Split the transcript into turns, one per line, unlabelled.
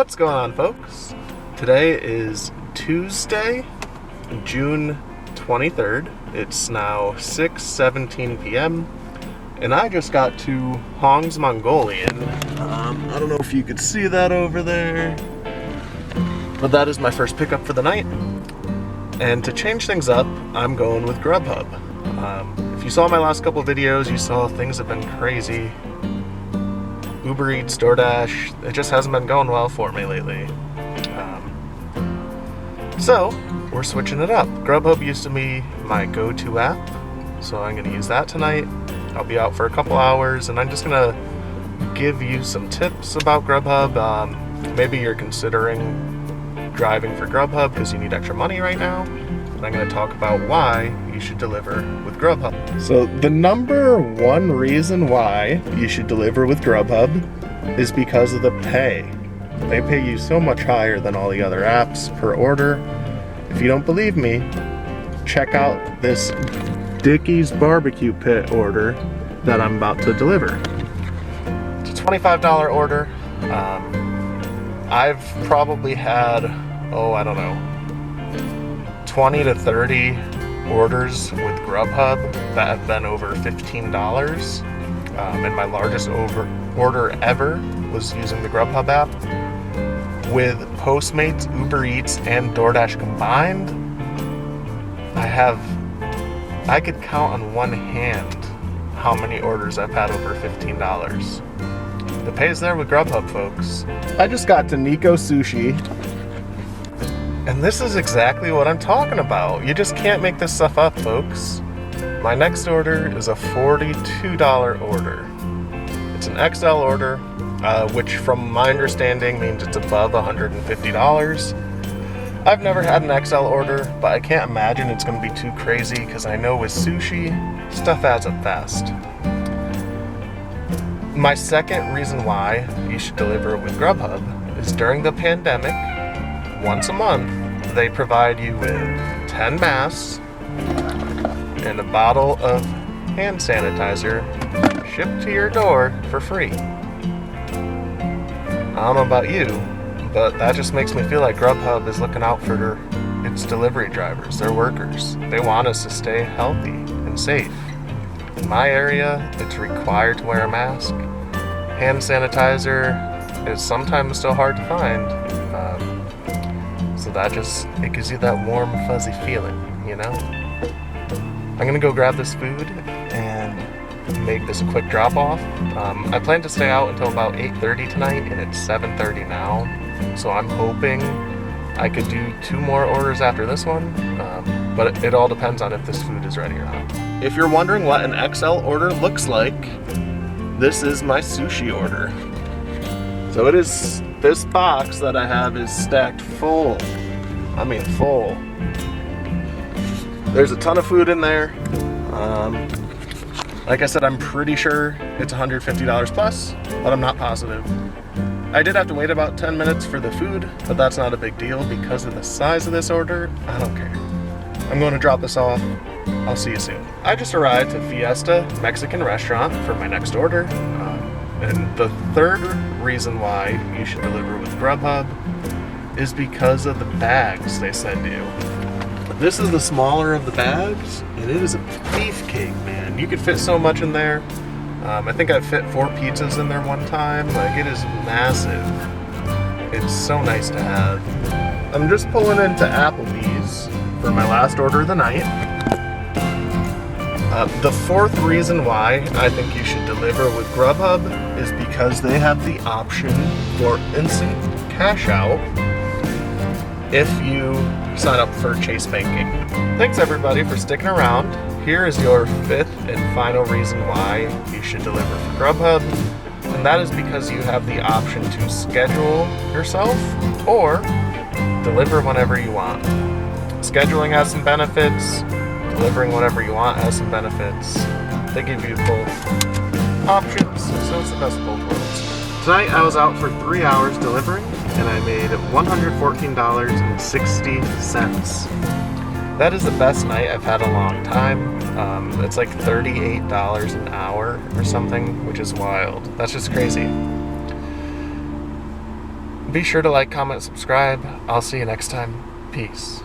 What's going on, folks? Today is Tuesday, June 23rd. It's now 6:17 p.m. and I just got to Hong's Mongolian. I don't know if you could see that over there, but that is my first pickup for the night. And to change things up, I'm going with GrubHub. If you saw my last couple videos, you saw things have been crazy. Uber Eats, DoorDash, it just hasn't been going well for me lately. So, we're switching it up. GrubHub used to be my go-to app, so I'm going to use that tonight. I'll be out for a couple hours, and I'm just going to give you some tips about GrubHub. Maybe you're considering driving for GrubHub because you need extra money right now. And I'm going to talk about why you should deliver with GrubHub. So the number one reason why you should deliver with GrubHub is because of the pay. They pay you so much higher than all the other apps per order. If you don't believe me, check out this Dickey's barbecue pit order that I'm about to deliver. It's a $25 order. I've probably had, I don't know, 20 to 30 orders with GrubHub that have been over $15. And my largest order ever was using the GrubHub app. With Postmates, Uber Eats, and DoorDash combined, I could count on one hand how many orders I've had over $15. The pay's there with GrubHub, folks. I just got to Nico Sushi, and this is exactly what I'm talking about. You just can't make this stuff up, folks. My next order is a $42 order. It's an XL order, which from my understanding means it's above $150. I've never had an XL order, but I can't imagine it's going to be too crazy because I know with sushi, stuff adds up fast. My second reason why you should deliver with GrubHub is during the pandemic, once a month, they provide you with 10 masks and a bottle of hand sanitizer shipped to your door for free. I don't know about you, but that just makes me feel like GrubHub is looking out for its delivery drivers, their workers. They want us to stay healthy and safe. In my area, it's required to wear a mask. Hand sanitizer is sometimes still hard to find. So it gives you that warm, fuzzy feeling, you know? I'm gonna go grab this food and make this a quick drop-off. I plan to stay out until about 8:30 tonight, and it's 7:30 now. So I'm hoping I could do 2 more orders after this one, but it all depends on if this food is ready or not. If you're wondering what an XL order looks like, this is my sushi order. So it is, this box that I have is stacked full. I mean full. There's a ton of food in there. Like I said, I'm pretty sure it's $150 plus, but I'm not positive. I did have to wait about 10 minutes for the food, but that's not a big deal because of the size of this order. I don't care. I'm going to drop this off. I'll see you soon. I just arrived at Fiesta Mexican restaurant for my next order. And the third reason why you should deliver with GrubHub is because of the bags they send you. This is the smaller of the bags, and it is a beefcake, man. You could fit so much in there. I think I fit 4 pizzas in there one time. Like, it is massive. It's so nice to have. I'm just pulling into Applebee's for my last order of the night. The fourth reason why I think you should deliver with GrubHub is because they have the option for instant cash out if you sign up for Chase Banking. Thanks everybody for sticking around. Here is your 5th and final reason why you should deliver for GrubHub, and that is because you have the option to schedule yourself or deliver whenever you want. Scheduling has some benefits, delivering whenever you want has some benefits. They give you both options, so it's the best of both worlds. Tonight I was out for 3 hours delivering, and I made $114.60. That is the best night I've had in a long time. It's like $38 an hour or something, which is wild. That's just crazy. Be sure to like, comment, subscribe. I'll see you next time. Peace.